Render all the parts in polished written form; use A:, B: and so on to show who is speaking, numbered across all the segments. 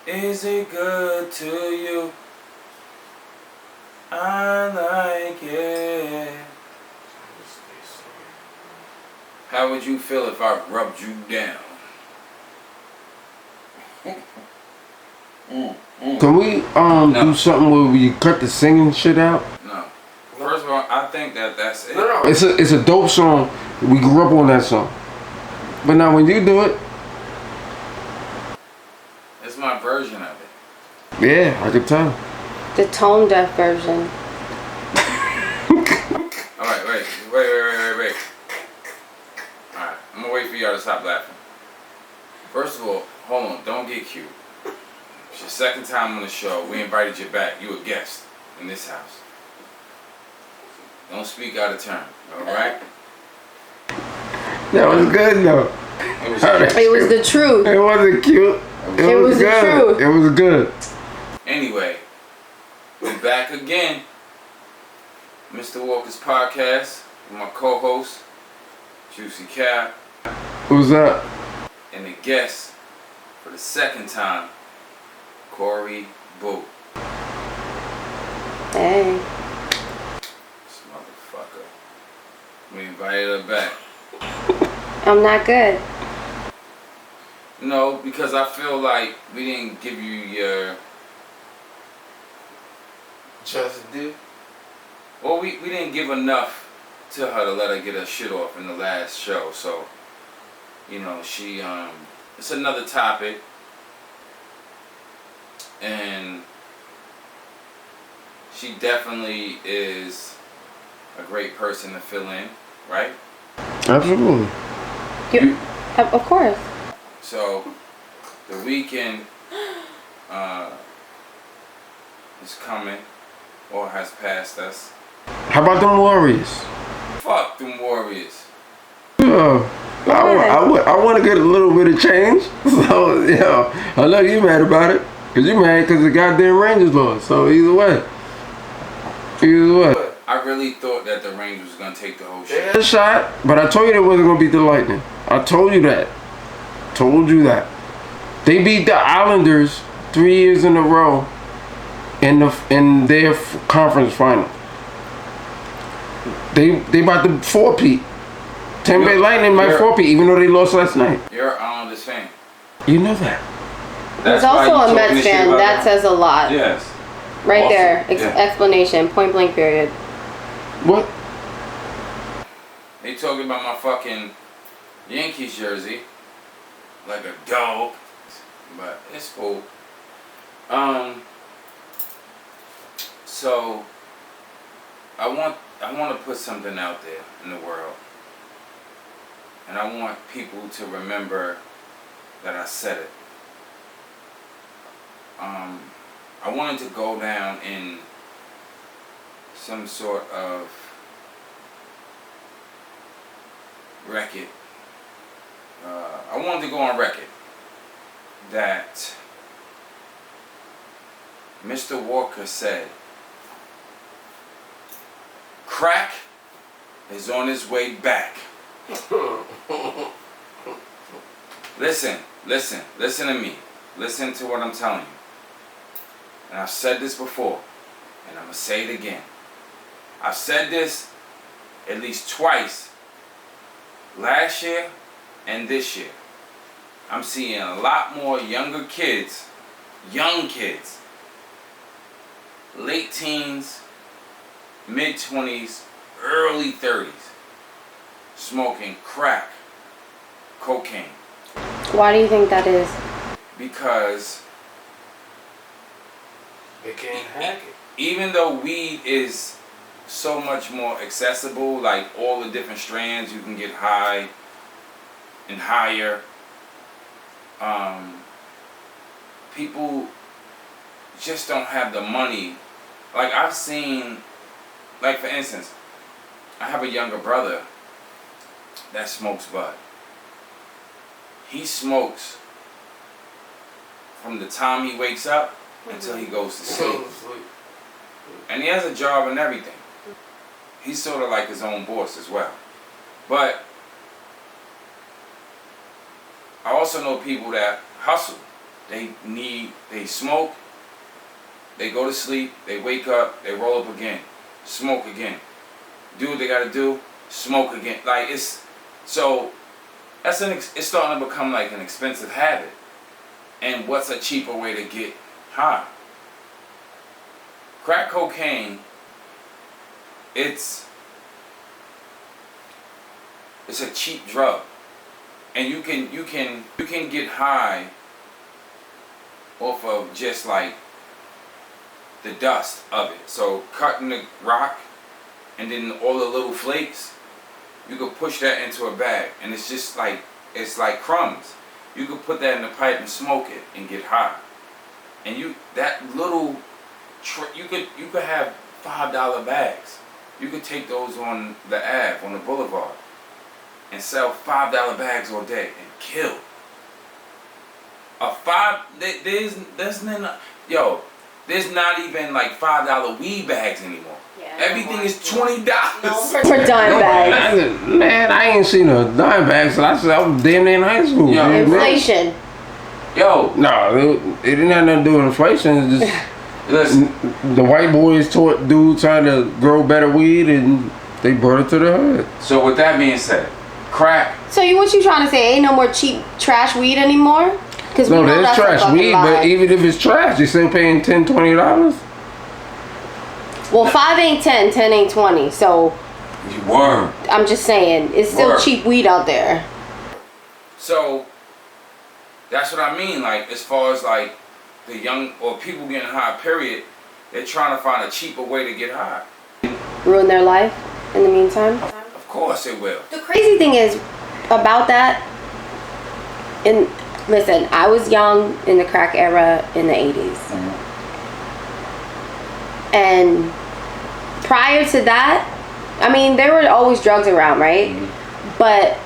A: Is it good to you? I like it. How would you feel if I rubbed you down?
B: Can we do something where we cut the singing shit out?
A: No. First of all, I think that's it.
B: No. It's a dope song. We grew up on that song. But now when you do it,
A: It's my version of it.
B: yeah, I can tell.
C: The tone deaf version.
A: Alright, wait. Alright, I'm gonna wait for y'all to stop laughing. First of all, hold on, don't get cute. It's your second time on the show. We invited you back. You a guest in this house. Don't speak out of turn, alright?
B: That was good though.
C: It was the truth.
B: It wasn't cute. It was
C: the
B: good.
C: truth.
B: It was good.
A: Anyway, we're back again. Mr. Walker's podcast with my co-host, Juicy Cap,
B: Who's up?
A: and the guest for the second time, Corey Boo.
C: Hey.
A: This motherfucker. We invited her back.
C: I'm not good.
A: No, because I feel like we didn't give you your
D: Just do.
A: well, we didn't give enough to her to let her get her shit off in the last show. So, you know, she it's another topic, and she definitely is a great person to fill in, right?
B: Absolutely.
C: Of course.
A: So, the weekend is coming, or has passed us.
B: How about them Warriors?
A: Fuck them Warriors.
B: I want to get a little bit of change. So, yeah, I know you mad about it. Because you mad because the goddamn Rangers lost. So, either way.
A: I really thought that the Rangers was going to take the whole shit.
B: They had a shot, but I told you they wasn't going to beat the Lightning. I told you that. They beat the Islanders 3 years in a row in their conference final. They about to four-peat. Tampa Bay Lightning might four-peat, even though they lost last night.
A: You're an Islanders fan.
B: You know that.
C: He's also a Mets fan. That says a lot.
A: Yes.
C: Right
A: Also,
C: there.
A: yeah.
C: Explanation. Point blank period.
B: What?
A: They talking about my fucking Yankees jersey. Like a dog. But it's cool. So I want to put something out there in the world. And I want people to remember that I said it. I wanted to go down in some sort of record. I wanted to go on record that Mr. Walker said crack is on his way back. Listen to me. Listen to what I'm telling you. And I've said this before, and I'm going to say it again. I've said this at least twice, last year and this year. I'm seeing a lot more younger kids, young kids, late teens, mid-20s, early 30s, smoking crack, cocaine.
C: Why do you think that is?
A: Because
D: They can't hack it.
A: even though weed is so much more accessible, like all the different strands, you can get high and higher. People just don't have the money. Like I've seen, like for instance, I have a younger brother that smokes bud. He smokes from the time he wakes up until he goes to sleep. And he has a job and everything. He's sort of like his own boss as well. But I also know people that hustle. they smoke, they go to sleep, they wake up, they roll up again, smoke again, do what they gotta do, smoke again. Like it's starting to become like an expensive habit. And what's a cheaper way to get high? Crack cocaine, it's a cheap drug. And you can get high off of just like the dust of it. So cutting the rock and then all the little flakes, you could push that into a bag, and it's just like, it's like crumbs. You could put that in the pipe and smoke it and get high. And you could have $5 bags. You could take those on the Ave, on the boulevard, and sell $5 bags all day and kill. There's not even like $5 weed bags anymore. Yeah, everything is $20.
C: For dime bags.
B: Man, I ain't seen a dime bag since I was damn near in high school.
A: Yo,
C: inflation.
B: Yo, no, it didn't have nothing to do with inflation. It's just listen, the white boys taught dudes trying to grow better weed, and they brought it to the hood.
A: So with that being said, crack.
C: So what you trying to say? Ain't no more cheap trash weed anymore?
B: No, there's trash weed, but even if it's trash, you're still paying $10, $20.
C: Well, 5 ain't 10, 10 ain't 20. So
A: you were.
C: I'm just saying, it's still cheap weed out there.
A: So that's what I mean. Like as far as like the young or people getting high, period, they're trying to find a cheaper way to get high.
C: Ruin their life in the meantime.
A: Of course it will.
C: The crazy thing is about that. Listen, I was young in the crack era in the 80s.
A: Mm-hmm.
C: And prior to that, I mean, there were always drugs around, right?
A: Mm-hmm.
C: But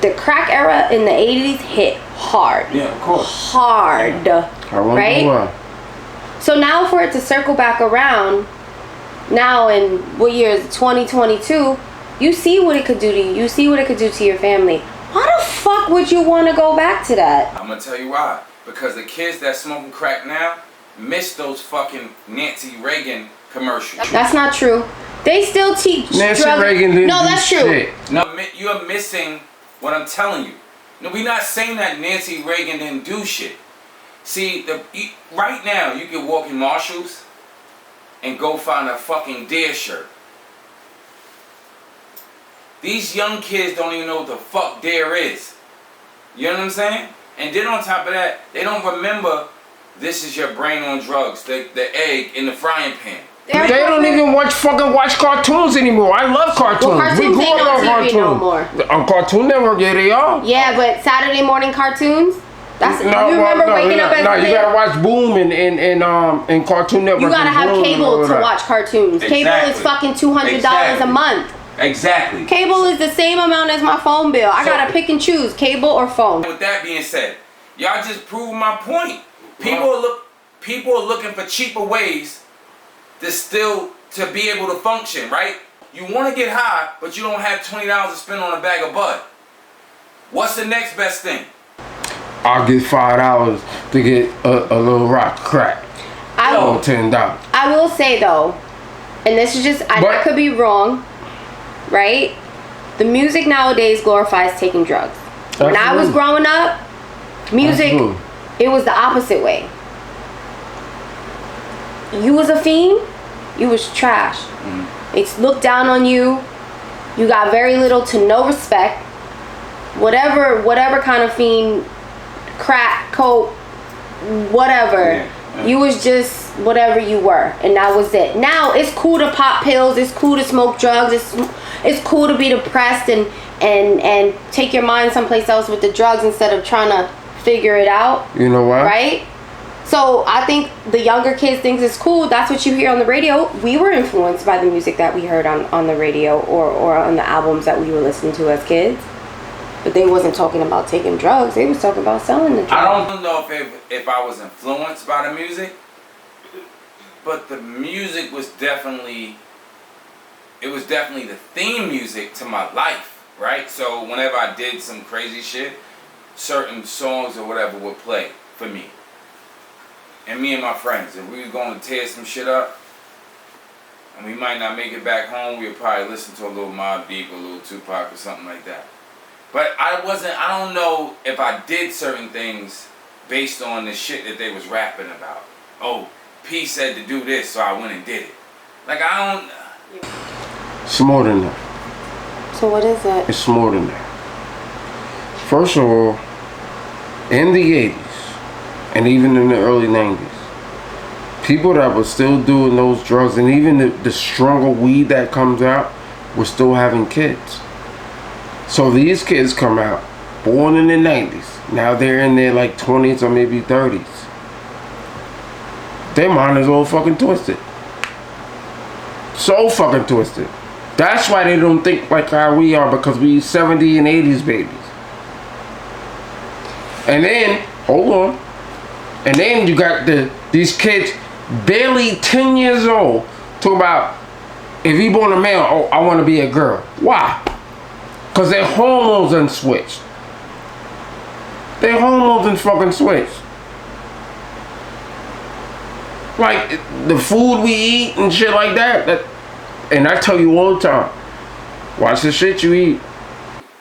C: the crack era in the 80s hit hard.
A: Yeah, of course.
C: Hard. Right? So now for it to circle back around, now in what year is it, 2022, you see what it could do to you. You see what it could do to your family. Why the fuck would you want to go back to that?
A: I'm gonna tell you why. Because the kids that smoking crack now miss those fucking Nancy Reagan commercials.
C: That's not true. They still teach
B: Nancy Reagan didn't
C: No, that's true.
B: Shit.
A: No, you're missing what I'm telling you. No, we're not saying that Nancy Reagan didn't do shit. See, right now you can walk in Marshalls and go find a fucking Dare shirt. These young kids don't even know what the fuck Dare is. You know what I'm saying? And then on top of that, they don't remember this is your brain on drugs, the egg in the frying pan.
B: They don't even watch cartoons anymore. I love cartoons.
C: Well, cartoons
B: we grew
C: ain't
B: up
C: on
B: on
C: TV no more.
B: On Cartoon Network, yeah, they are.
C: Yeah, but Saturday morning cartoons? That's you remember waking up as a kid?
B: You gotta watch Boom and Cartoon Network.
C: You gotta have cable to watch cartoons.
A: Exactly.
C: Cable is fucking $200 a month.
A: Exactly.
C: Cable is the same amount as my phone bill. I gotta pick and choose cable or phone.
A: With that being said, y'all just proved my point. People are looking for cheaper ways to be able to function, right? You want to get high, but you don't have $20 to spend on a bag of bud. What's the next best thing?
B: I'll get $5 to get a little rock crack. Or $10.
C: I will say though, and this is just I could be wrong, right? The music nowadays glorifies taking drugs. When I was growing up, music, it was the opposite way. You was a fiend, you was trash.
A: Mm-hmm.
C: It's looked down on you. You got very little to no respect. Whatever kind of fiend, crack, coke, whatever. Yeah. You was just whatever you were, and that was it. Now it's cool to pop pills. It's cool to smoke drugs. It's cool to be depressed and take your mind someplace else with the drugs instead of trying to figure it out.
B: You know why?
C: Right? So I think the younger kids think it's cool. That's what you hear on the radio. We were influenced by the music that we heard on the radio or on the albums that we were listening to as kids. But they wasn't talking about taking drugs. They was talking about selling the drugs.
A: I don't know if I was influenced by the music, but the music was definitely the theme music to my life, right? So whenever I did some crazy shit, certain songs or whatever would play for me. And me and my friends, if we were going to tear some shit up, and we might not make it back home, we would probably listen to a little Mobb Deep or a little Tupac or something like that. But I don't know if I did certain things based on the shit that they was rapping about. Oh, P said to do this, so I went and did it. Like, I don't...
B: It's more than that.
C: So what is it?
B: It's more than that. First of all, in the 80s, and even in the early 90s, people that were still doing those drugs, and even the stronger weed that comes out, were still having kids. So these kids come out, born in the 90s. Now they're in their like 20s or maybe 30s. Their mind is all fucking twisted. So fucking twisted. That's why they don't think like how we are, because we 70 and 80s babies. And then, hold on. And then you got these kids barely 10 years old talk about, if you born a male, oh, I want to be a girl. Why? Because their hormones done switched. Their hormones done fucking switched. Like, the food we eat and shit like that, and I tell you all the time, watch the shit you eat.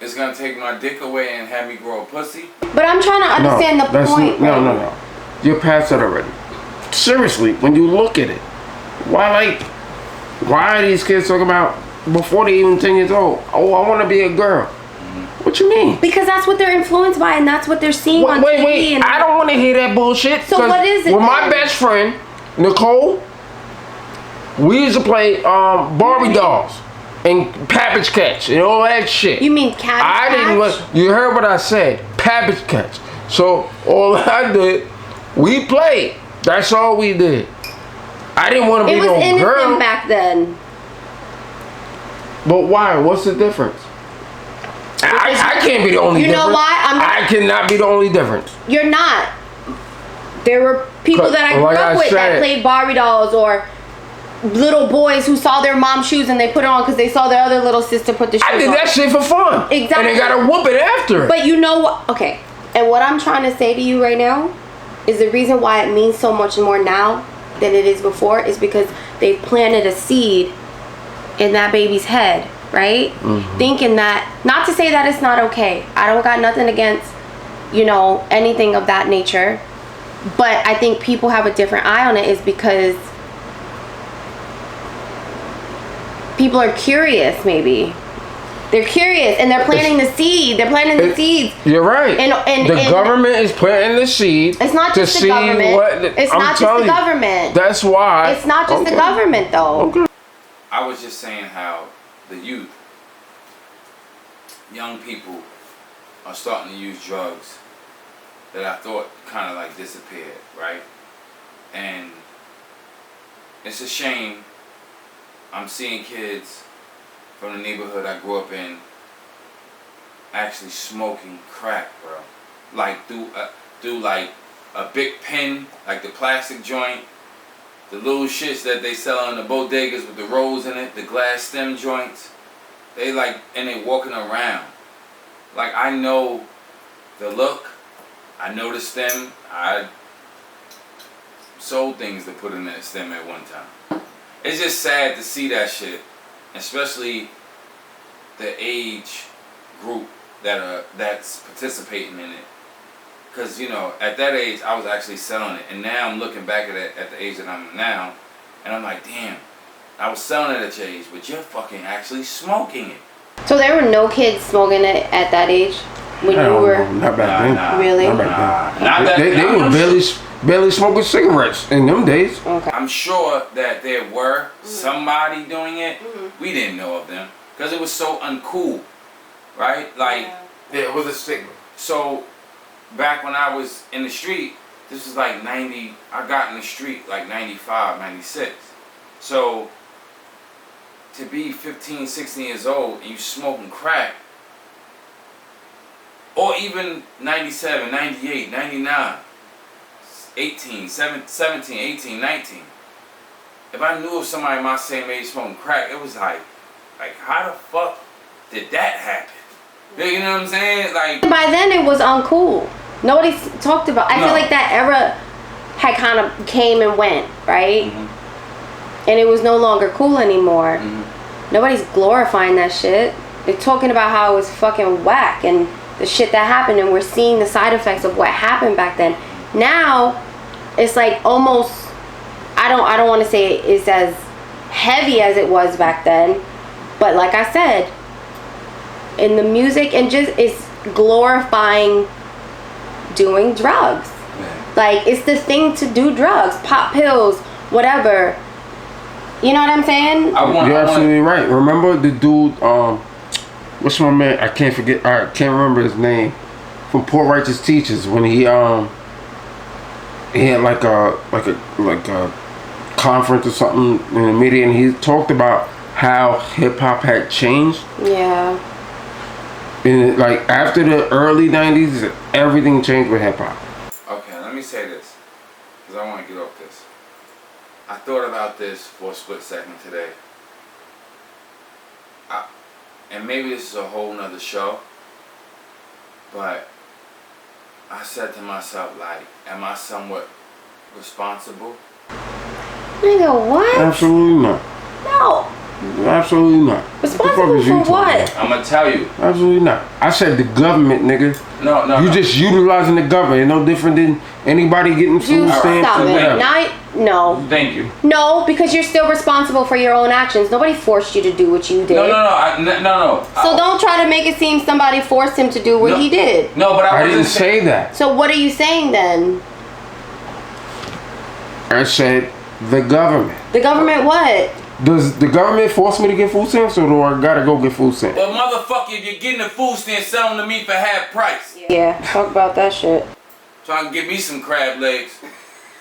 A: It's gonna take my dick away and have me grow a pussy?
C: But I'm trying to understand the point.
B: No. You're past that already. Seriously, when you look at it, why are these kids talking about before they even 10 years old? Oh, I want to be a girl. What you mean?
C: Because that's what they're influenced by, and that's what they're seeing on TV.
B: Wait. I don't want to hear that bullshit.
C: So what is it?
B: With my best friend, Nicole, we used to play Barbie dolls and Cabbage Catch and all that shit.
C: You mean Cabbage Catch?
B: You heard what I said. Cabbage Catch. So all I did, we played. That's all we did. I didn't want to be no girl.
C: It was innocent back then.
B: But why? What's the difference? I can't be the only difference.
C: You know why?
B: I cannot be the only difference.
C: You're not. There were people that I grew up with that played Barbie dolls, or little boys who saw their mom's shoes and they put it on because they saw their other little sister put the shoes on.
B: I did that shit for fun.
C: Exactly.
B: And they got to whoop it after.
C: But you know what? Okay. And what I'm trying to say to you right now is the reason why it means so much more now than it is before is because they planted a seed in that baby's head, right? Mm-hmm. Thinking that, not to say that it's not okay. I don't got nothing against, anything of that nature. But I think people have a different eye on it is because people are curious, maybe. They're curious and they're planting the seed. They're planting the seeds.
B: You're right. And the government is planting the seed.
C: It's not just the government. It's not just the government.
B: That's why.
C: It's not just the government, though.
B: Okay.
A: I was just saying how the youth, young people, are starting to use drugs that I thought kind of like disappeared, right? And it's a shame. I'm seeing kids from the neighborhood I grew up in actually smoking crack, bro. Like through like a big pen, like the plastic joint, the little shits that they sell in the bodegas with the rolls in it, the glass stem joints. They and they walking around. Like, I know the look, I know the stem. I sold things to put in that stem at one time. It's just sad to see that shit, especially the age group that's participating in it. Because, at that age, I was actually selling it. And now I'm looking back at it at the age that I'm now, and I'm like, damn, I was selling it at your age, but you're fucking actually smoking it.
C: So there were no kids smoking it at that age? When you were...
B: Not back then.
C: Really?
B: Not back then. They were barely smoking cigarettes in them days.
C: Okay.
A: I'm sure that there were somebody doing it. Mm-hmm. We didn't know of them because it was so uncool, right?
D: Yeah, it was a stigma.
A: So back when I was in the street, this was like 90, I got in the street like 95, 96. So to be 15, 16 years old and you smoking crack, or even 97, 98, 99, 18, 17, 18, 19. If I knew of somebody my same age smoking crack, it was like how the fuck did that happen? You know what I'm saying? Like,
C: By then it was uncool. Nobody talked about. I
A: No.
C: feel like that era had kind of came and went, right? And it was no longer cool anymore. Nobody's glorifying that shit. They're talking about how it was fucking whack and the shit that happened, and we're seeing the side effects of what happened back then. Now, it's like almost. I don't want to say it's as heavy as it was back then, but like I said, in the music and just it's glorifying doing drugs. Like, it's the thing to do drugs, pop pills, whatever. You know what I'm saying?
B: You're absolutely right. Remember the dude, what's my man? I can't remember his name. From Poor Righteous Teachers, when he had like a conference or something in the media, and he talked about how hip hop had changed.
C: Yeah.
B: And like after the early 90s, everything changed with hip hop.
A: Okay, let me say this, because I want to get off this. I thought about this for a split second today. And maybe this is a whole nother show, but I said to myself, like, am I somewhat responsible?
C: Nigga, what?
B: Absolutely not.
C: No.
B: Absolutely not.
C: Responsible for what?
A: I'm going to tell you.
B: Absolutely not. I said the government, nigga.
A: No.
B: You just utilizing the government. No different than anybody getting food
C: You
B: stamps
C: stop
B: or
C: it.
B: whatever.
C: No.
A: Thank you.
C: No, because you're still responsible for your own actions. Nobody forced you to do what you did.
A: No.
C: So don't try to make it seem somebody forced him to do what he did.
A: No, but
B: I didn't say that.
C: So what are you saying then?
B: I said the government.
C: The government what?
B: Does the government force me to get food stamps, or do I gotta go get food stamps?
A: Well, motherfucker, if you're getting the food stamp, sell them to me for half price.
C: Yeah, talk about that shit.
A: Trying to get me some crab legs.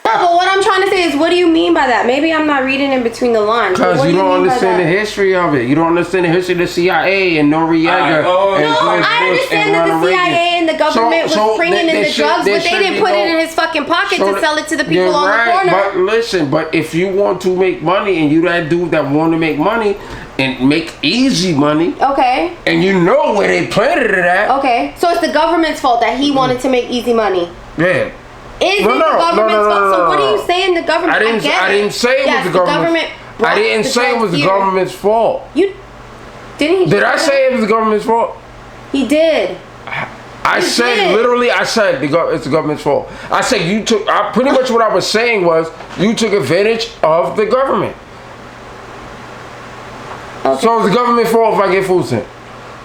C: No, but what I'm trying to say is, what do you mean by that? Maybe I'm not reading in between the lines.
B: Because you don't understand the history of it. You don't understand the history of the CIA and Noriega.
C: No, I understand that the CIA and the government was bringing in the drugs, but they didn't put it in his fucking pocket to sell it to the people on the corner.
B: But listen, if you want to make money and you that dude that want to make money and make easy money,
C: okay,
B: and you know where they planted it at.
C: Okay, so it's the government's fault that he wanted to make easy money.
B: Yeah.
C: Is it the government's fault? So what are you saying? The government?
B: I didn't say it was the government. I didn't say it was the government's fault.
C: You didn't?
B: Did I say it was the government's fault?
C: He did.
B: I said literally. I said it's the government's fault. I said you took. Pretty much what I was saying was you took advantage of the government. Okay. So it's the government's fault if I get food stamps.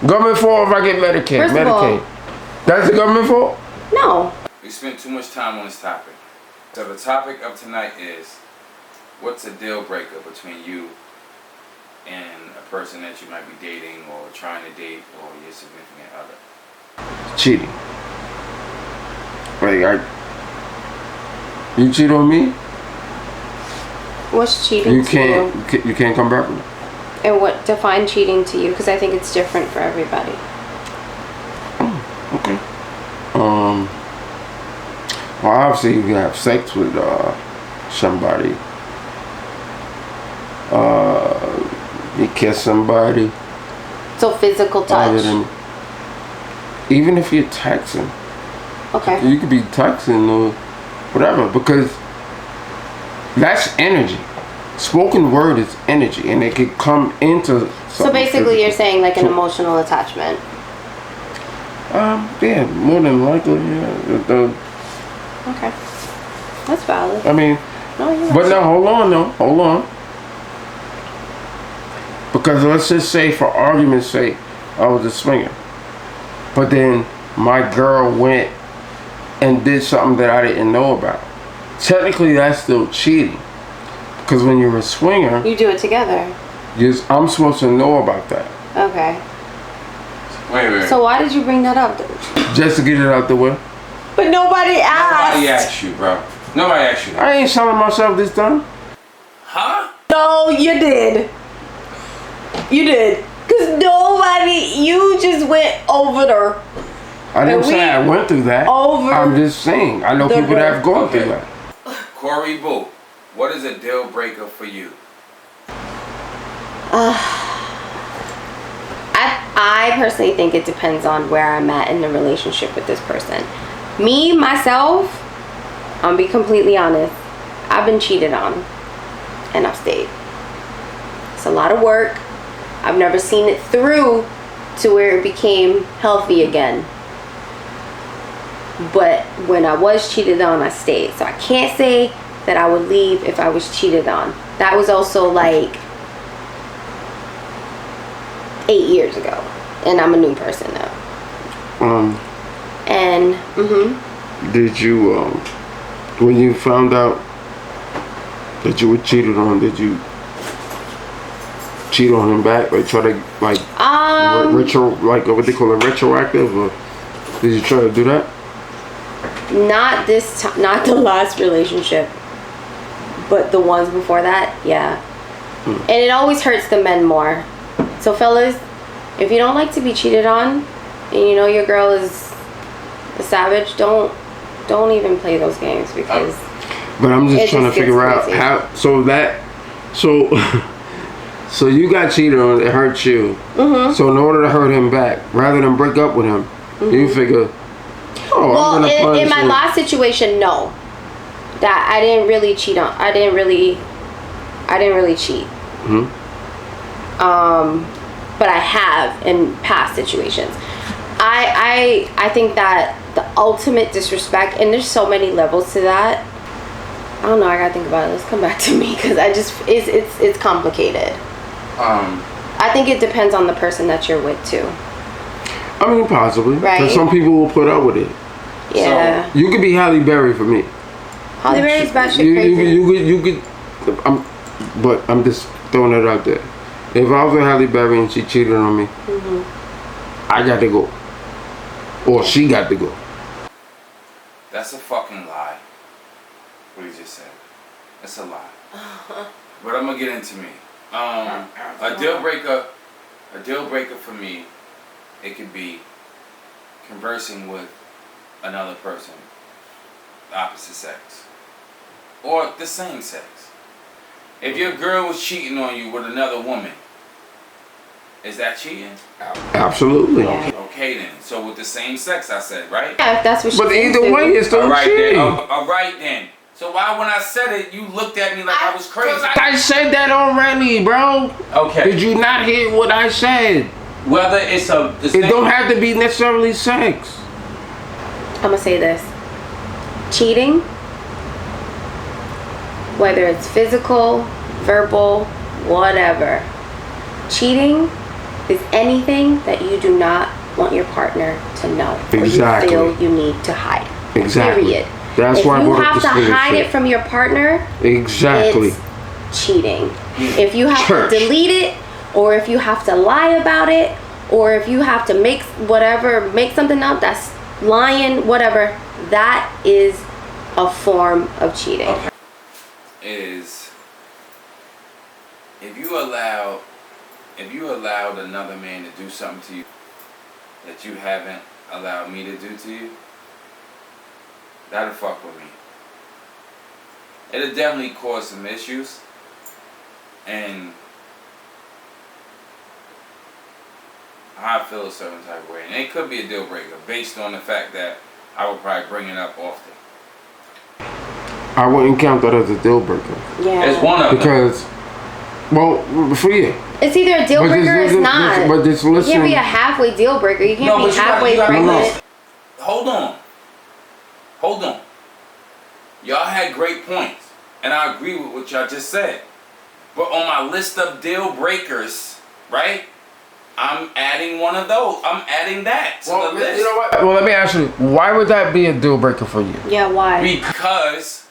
B: Government fault if I get Medicaid. That's the government fault?
C: No.
A: We spent too much time on this topic. So the topic of tonight is, what's a deal breaker between you and a person that you might be dating or trying to date or your significant other?
B: Cheating. You cheat on me?
C: What's cheating
B: you
C: to
B: can't, you can't come back with me.
C: And what define cheating to you? Because I think it's different for everybody.
B: Okay. Well, obviously you can have sex with somebody. You kiss somebody.
C: So physical touch.
B: Even if you're texting.
C: Okay.
B: You could be texting or whatever, because that's energy. Spoken word is energy, and it could come into something.
C: So basically
B: physical.
C: you're saying like an emotional attachment.
B: Yeah, more than likely, yeah.
C: Okay. That's valid.
B: I mean, but now hold on. Because let's just say, for argument's sake, I was a swinger. But then my girl went and did something that I didn't know about. Technically, that's still cheating. Because when you're a swinger,
C: you do it together.
B: I'm supposed to know about that.
C: Okay.
A: Wait.
C: So why did you bring that up?
B: Just to get it out the way.
C: But nobody asked.
A: Nobody asked you, bro. Nobody asked you.
B: I ain't selling myself this time.
A: Huh?
C: No, you did. You did. Because you just went over there.
B: I didn't say I went through that. I'm just saying. I know people that have gone through that.
A: Corey Boo, what is a deal
C: I personally think it depends on where I'm at in the relationship with this person. Me, myself, I'll be completely honest. I've been cheated on. And I've stayed. It's a lot of work. I've never seen it through to where it became healthy again. But when I was cheated on, I stayed. So I can't say that I would leave if I was cheated on. That was also like 8 years ago. And I'm a new person now. And,
B: Did you, when you found out that you were cheated on, did you cheat on him back? Like try to, like, like what they call it, retroactive? Or did you try to do that?
C: not this time, not the last relationship, but the ones before that, yeah. And it always hurts the men more. So fellas, if you don't like to be cheated on, and you know your girl is a savage, don't even play those games, because
B: but I'm just trying to figure out
C: crazy.
B: how. So you got cheated on. It hurt you. So in order to hurt him back, rather than break up with him, you figure,
C: Well,
B: I'm gonna punish
C: in my
B: him.
C: last situation, no. That I didn't really cheat on. I didn't really cheat. But I have in past situations. I think that the ultimate disrespect, and there's so many levels to that. I don't know. I gotta think about it. Let's come back to me, because it's complicated. I think it depends on the person that you're with too.
B: I mean, possibly.
C: Right.
B: Because some people will put up with it.
C: Yeah.
B: So you could be Halle Berry for me.
C: Halle Berry's batshit crazy.
B: You could. But I'm just throwing it out there. If I was with Halle Berry and she cheated on me, I got to go. Or she got to go.
A: That's a fucking lie. What he just said. That's a lie. But I'm gonna get into me. A deal breaker for me, it could be conversing with another person, the opposite sex, or the same sex. If your girl was cheating on you with another woman, is that cheating?
B: Absolutely.
C: Yeah.
A: Okay then. So with the same sex, I said, right?
C: Yeah, if that's what she's
B: But either
C: into.
B: way, it's still cheating.
A: All right then. So why when I said it, you looked at me like I was crazy?
B: I said that already, bro.
A: Okay.
B: Did you not hear what I said?
A: Whether it's
B: It don't have to be necessarily sex.
C: I'm gonna say this. Cheating, whether it's physical, verbal, whatever. Cheating is anything that you do not want your partner to know.
B: Exactly.
C: Or you feel you need to hide.
B: Exactly.
C: Period.
B: That's
C: if
B: why I
C: you
B: brought up
C: have
B: the
C: to
B: stinking
C: hide
B: shit.
C: it from your partner,
B: Exactly.
C: it's cheating. If you have
B: Church.
C: to delete it, or if you have to lie about it, or if you have to make something up that's lying, whatever, that is a form of cheating.
A: Okay. Is if you allowed another man to do something to you that you haven't allowed me to do to you, that'll fuck with me. It'll definitely cause some issues, and I feel a certain type of way, and it could be a deal breaker based on the fact that I would probably bring it up often.
B: I wouldn't count that as a deal breaker.
C: Yeah.
A: It's one of them.
B: Because, well, for you.
C: It's either a deal breaker or it's not.
B: But just
C: You
B: listen.
C: can't be a halfway deal breaker. You can't
A: No,
C: be
A: but you
C: halfway
A: gotta-
C: pregnant.
A: Hold on. Y'all had great points, and I agree with what y'all just said. But on my list of deal breakers, right? I'm adding one of those. I'm adding that to the list.
B: You know what? Well, let me ask you. Why would that be a deal breaker for you?
C: Yeah, why?
A: Because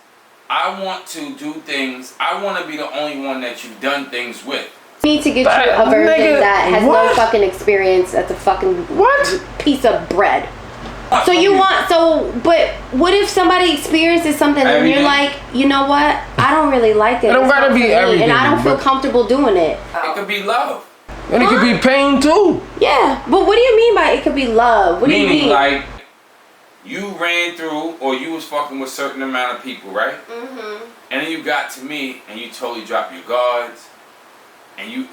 A: I want to do things. I want to be the only one that you've done things with.
C: You need to get you a version
B: Nigga,
C: that has
B: what?
C: no fucking experience at the fucking
B: What?
C: piece of bread. But what if somebody experiences something and
A: Everything.
C: you're like, you know what? I don't really like it.
B: It don't
C: It's
B: gotta
C: not
B: be
C: for me,
B: everything,
C: and I don't feel
B: but-
C: comfortable doing it.
A: It could be love.
B: And it could be pain too.
C: Yeah, but what do you mean by it could be love? What do you
A: Meaning,
C: mean?
A: like, you ran through, or you was fucking with a certain amount of people, right? Mm-hmm. And then you got to me, and you totally dropped your guards, and you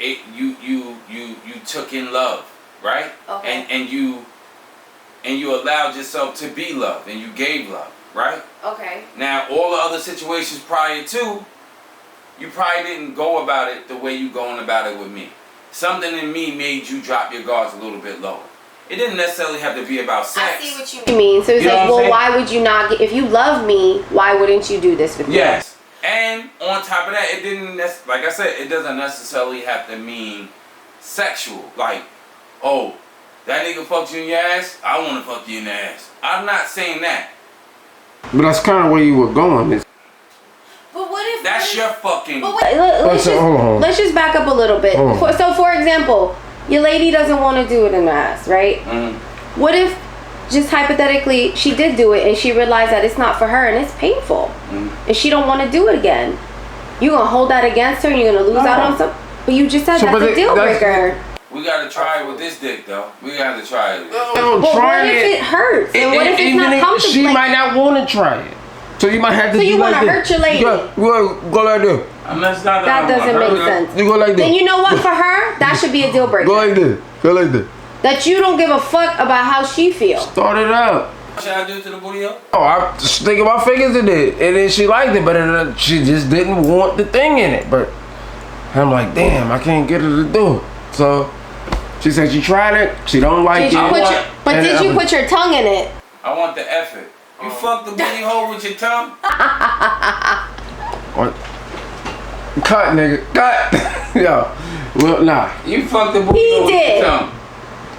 A: took in love. right?
C: Okay.
A: And you allowed yourself to be loved, and you gave love, right?
C: Okay.
A: Now, all the other situations prior to, you probably didn't go about it the way you going about it with me. Something in me made you drop your guards a little bit lower. It didn't necessarily have to be about sex.
C: I see what you mean. So it's
A: You know
C: like,
A: what I'm
C: well,
A: saying?
C: why would you not? If you love me, why wouldn't you do this with me?
A: Yes. And on top of that, it didn't, like I said, it doesn't necessarily have to mean sexual. Like, oh, that nigga fucked you in your ass, I want to fuck you in the ass. I'm not saying that.
B: But that's kind of where you were going.
C: But what if
A: That's your fucking...
C: But wait, let's just back up a little bit. So, for example, your lady doesn't want to do it in the ass, right? What if, just hypothetically, she did do it and she realized that it's not for her and it's painful, and she don't want to do it again? You gonna hold that against her and you're gonna lose out on something? But you just said that's a deal breaker.
A: We gotta try it with this dick, though. We gotta try it.
B: No,
C: But
B: try
C: what if it hurts? And what if it's
B: even
C: not
B: if
C: comfortable?
B: she
C: Like,
B: might not want to try it. So you might have to
C: So
B: do
C: you
B: like
C: wanna
B: this.
C: hurt your lady?
B: Go like this.
C: that doesn't make sense.
B: You go like this.
C: Then you know what? For her, that should be a deal breaker.
B: Go like this. Go like this.
C: That you don't give a fuck about how she feels.
B: Start it up.
A: What should I do to the booty hole?
B: Oh, I just sticking my fingers in it, and then she liked it, but she just didn't want the thing in it. But I'm like, damn, I can't get her to do it. So she said she tried it. She don't like
C: Did you
B: it.
C: did you put your tongue in it?
A: I want the effort. You fuck the booty hole with your tongue?
B: What? Cut, nigga. Cut. Yo. Well, nah.
A: You fuck the booty
C: He
A: hole with
C: did.
A: your tongue.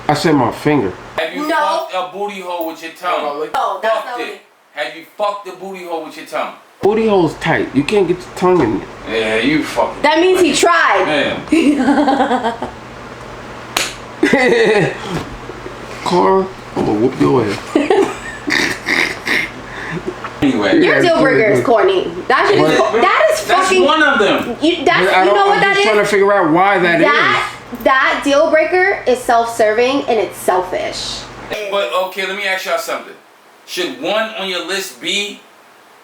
B: I said my finger.
A: Have you
C: No.
A: fucked a booty hole with your tongue?
C: No, that's
A: Fucked
C: not
A: it. Have you fucked the booty hole with your tongue?
B: Booty hole's tight. You can't get your tongue in it.
A: Yeah, you fucking.
C: That means he tried.
A: Yeah.
B: Carl, I'm gonna whoop your ass.
A: Anyway.
C: Your deal breaker is corny. That is
A: That's
C: fucking.
A: one of them.
C: You know what
B: I'm
C: that
B: just trying to
C: is?
B: figure out why that
C: That deal breaker is self-serving and it's selfish.
A: But okay, let me ask y'all something. Should one on your list be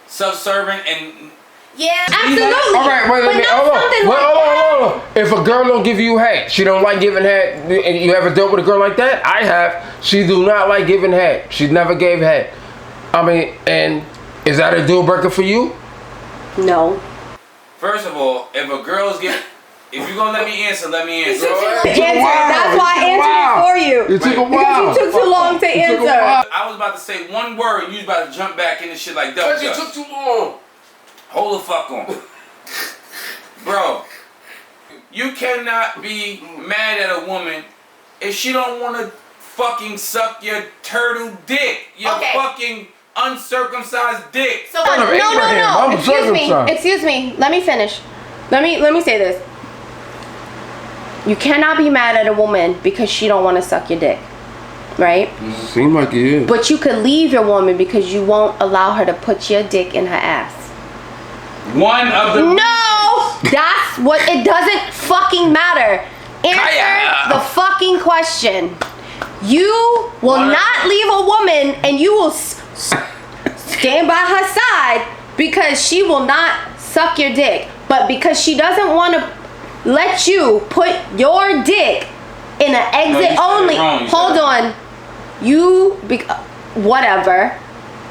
A: self-serving and
C: Yeah, absolutely.
B: All right, wait,
C: but not something like that.
B: hold on. If a girl don't give you head, she don't like giving head, and you ever dealt with a girl like that? I have. She do not like giving head. She never gave head. I mean, and is that a deal breaker for you?
C: No.
A: First of all, if a girl's getting, if you're gonna let me answer, let me answer.
C: That's why I answered it for you.
B: It took a while.
C: Because you took too long to
B: It took a
C: answer.
B: while.
A: I was about to say one word, and you was about to jump back into shit like that.
D: Because you took too long.
A: Hold the fuck on. Bro, you cannot be mad at a woman if she don't want to fucking suck your turtle dick. Your fucking uncircumcised dick.
C: So
B: Son of Abraham, I'm circumcised.
C: Excuse me. Let me finish. Let me say this. You cannot be mad at a woman because she don't want to suck your dick. Right?
B: Seems like it is.
C: But you could leave your woman because you won't allow her to put your dick in her ass.
A: One of the
C: No! That's what, it doesn't fucking matter. Answer the fucking question. You will not leave a woman and you will stand by her side because she will not suck your dick. But because she doesn't want to let you put your dick in an exit only. Hold on. Whatever.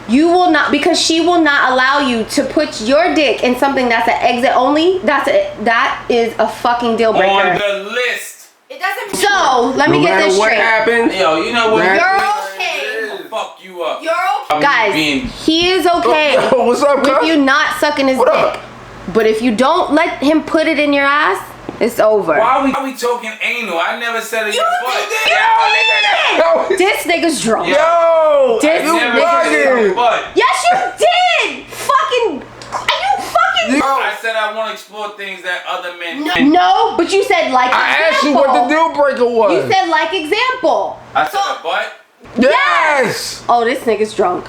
C: You will not, because she will not allow you to put your dick in something that's an exit only. That is a fucking deal breaker.
A: on the list.
C: It doesn't. So let me get this
B: what
C: straight.
B: happened?
A: Yo, you know what?
C: You're okay.
A: I'll fuck you up.
C: You're okay. Guys, he is okay
B: What's up,
C: with
B: cuz?
C: you not sucking his
B: What
C: dick.
B: up?
C: But if you don't let him put it in your ass, it's over.
A: Why are we talking anal? I never said it.
C: This nigga's drunk.
B: Yo!
C: This
B: You
A: never
C: nigga's
A: said it
B: bugging.
A: on butt.
C: Yes, you did. Fucking. Are you fucking?
A: I said I want to explore things that other men.
C: No, but you said like
B: I asked you
C: example.
B: what the deal breaker was.
C: You said like example.
A: I said a butt.
B: yes!
C: Oh, this nigga's drunk.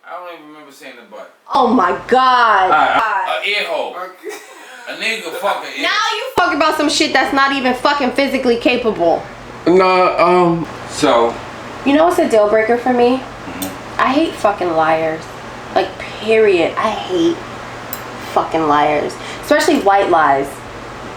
A: I don't even remember saying the butt.
C: Oh my god.
A: An ear hole. A nigga fucking ear.
C: Now you talking about some shit that's not even fucking physically capable.
B: Nah,
A: So.
C: You know what's a deal breaker for me? I hate fucking liars. Like, period. I hate fucking liars. Especially white lies.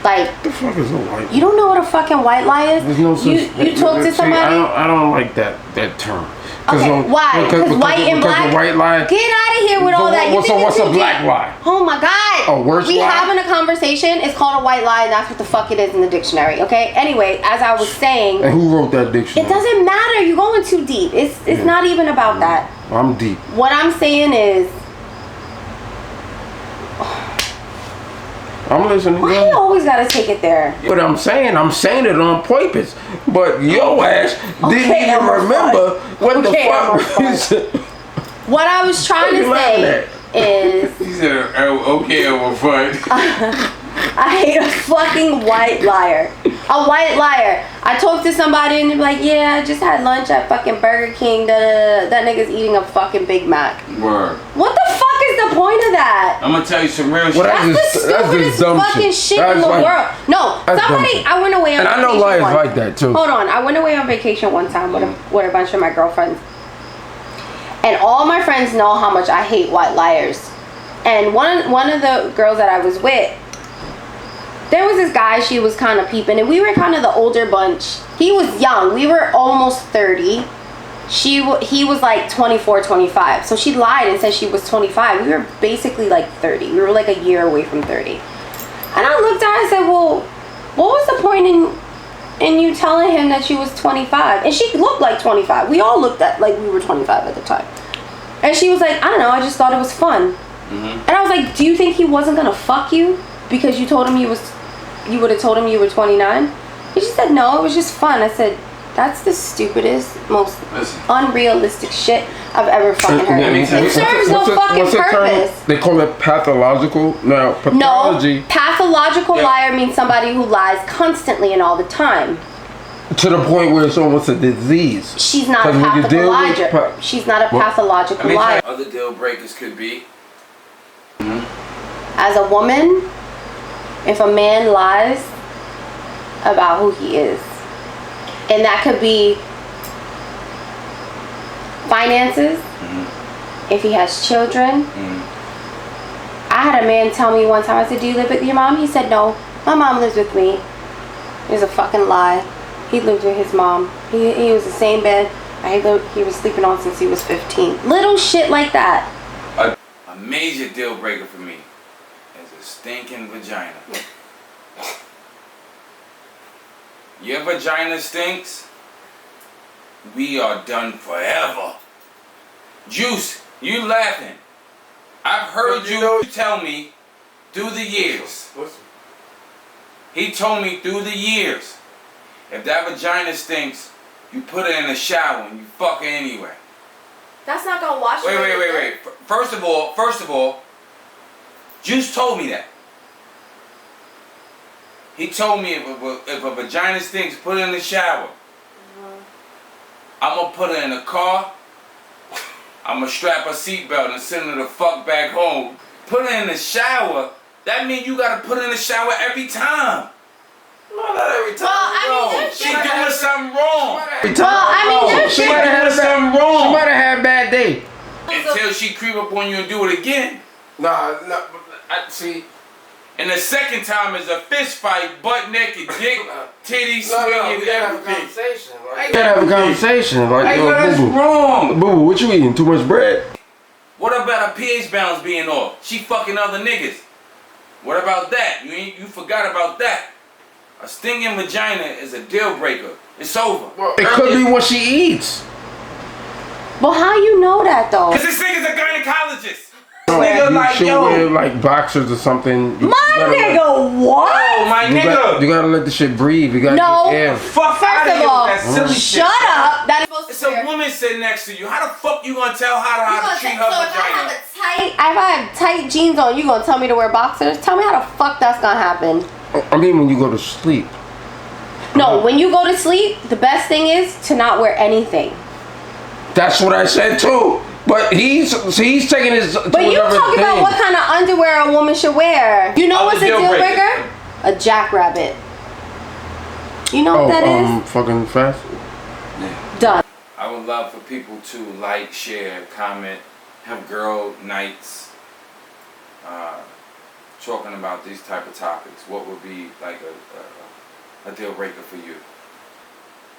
C: Like,
B: The fuck is a white?
C: you don't know what a fucking white lie is?
B: There's no such.
C: You talk to somebody.
B: I don't like that term.
C: Okay, why? Because white and black.
B: The white lie.
C: Get out of here with all that.
B: What's a black lie?
C: Oh my god.
B: A worse lie?
C: We having a conversation. It's called a white lie, and that's what the fuck it is in the dictionary. Okay. Anyway, as I was saying.
B: And who wrote that dictionary?
C: It doesn't matter. You're going too deep. It's not even about that.
B: I'm deep.
C: What I'm saying is.
B: I'm listening.
C: Why you always gotta take it there?
B: But I'm saying it on purpose. But your ass didn't even remember what the fuck is.
C: What I was trying to say is.
A: He said, "Oh, okay, over fun."
C: I hate a fucking white liar. A white liar. I talk to somebody and they're like, "Yeah, I just had lunch at fucking Burger King. That nigga's eating a fucking Big Mac."
A: Word.
C: What the fuck is the point of that?
A: I'm gonna tell you some real shit.
C: That's the stupidest fucking shit in the world. No, somebody. I went away on
B: vacation. And I know liars like that too.
C: Hold on, I went away on vacation one time with a bunch of my girlfriends, and all my friends know how much I hate white liars. And one of the girls that I was with, there was this guy she was kind of peeping, and we were kind of the older bunch. He was young. We were almost 30. He was like 24, 25. So she lied and said she was 25. We were basically like 30. We were like a year away from 30. And I looked at her and said, "Well, what was the point in you telling him that she was 25?" And she looked like 25. We all looked at like we were 25 at the time. And she was like, "I don't know. I just thought it was fun." And I was like, "Do you think he wasn't gonna fuck you because you told him you would have told him you were 29?" And she said, "No, it was just fun." I said, "That's the stupidest, most unrealistic shit I've ever fucking heard." It serves no fucking purpose.
B: They call it pathological. Now, pathology.
C: No, pathological liar means somebody who lies constantly and all the time.
B: To the point where it's almost a disease.
C: She's not a pathological. She's not a pathological liar.
A: Other deal breakers could be.
C: As a woman, if a man lies about who he is, and that could be finances, if he has children. I had a man tell me one time, I said, "Do you live with your mom?" He said, "No, my mom lives with me." It was a fucking lie. He lived with his mom. He was the same bed he was sleeping on since he was 15. Little shit like that.
A: A major deal breaker for me is a stinking vagina. Your vagina stinks, we are done forever. Juice, you laughing. I've heard you tell me through the years. He told me through the years, if that vagina stinks, you put it in the shower and you fuck it anyway.
C: That's not gonna wash it.
A: Wait. First of all, Juice told me that. He told me if a vagina stinks, put it in the shower. I'm gonna put her in the car. I'm gonna strap a seatbelt and send her the fuck back home. Put her in the shower. That means you gotta put her in the shower every time.
D: No, not every time.
C: Well,
A: She doing something wrong.
B: She might have had something wrong. She might have had a bad day.
A: Until she creep up on you and do it again.
D: Nah, see.
A: And the second time is a fist fight, butt naked, dick, titties, swinging,
D: we gotta have a
A: everything.
D: conversation.
B: You gotta have a conversation. Like,
A: Hey, that's wrong.
B: Boo, what you eating? Too much bread?
A: What about a pH balance being off? She fucking other niggas. What about that? You forgot about that. A stinging vagina is a deal breaker. It's over.
B: It could be what she eats.
C: But how you know that though?
A: Cause this nigga's a gynecologist.
B: You should wear like boxers or something.
C: What?
A: Oh, my nigga.
B: You gotta let the shit breathe. You gotta get air.
A: Fuck
C: First
A: out
C: of all,
A: that silly shit.
C: shut up. That is supposed
A: It's
C: to
A: a woman sitting next to you. How the fuck you gonna tell how to treat her vagina?
C: If I have tight jeans on, you gonna tell me to wear boxers? Tell me how the fuck that's gonna happen.
B: I mean, when you go to sleep.
C: No, when you go to sleep, the best thing is to not wear anything.
B: That's what I said too. But he's taking his.
C: But you talking about what kind of underwear a woman should wear. You know what's a deal breaker? A jackrabbit. You know what that is?
B: Fucking fast.
A: Yeah.
C: Done.
A: I would love for people to like, share, comment, have girl nights. talking about these type of topics, what would be like a deal breaker for you?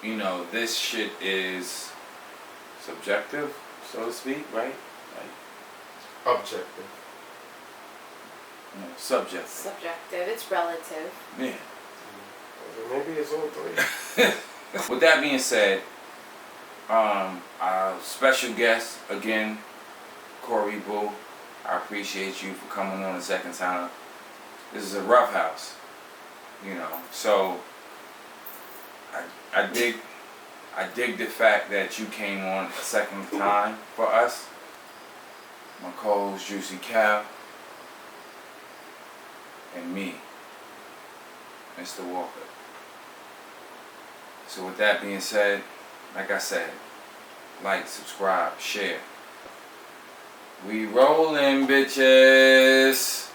A: You know, this shit is subjective, so to speak, right? Like,
B: Objective.
A: you know, subjective.
C: Subjective. It's relative.
A: Yeah.
B: Maybe it's all three.
A: With that being said, our special guest again, Corey Boo. I appreciate you for coming on a second time. This is a rough house, you know. So I dig the fact that you came on a second time for us. My co-host Juicy Cow and me, Mr. Walker. So with that being said, like I said, like, subscribe, share. We rolling, bitches.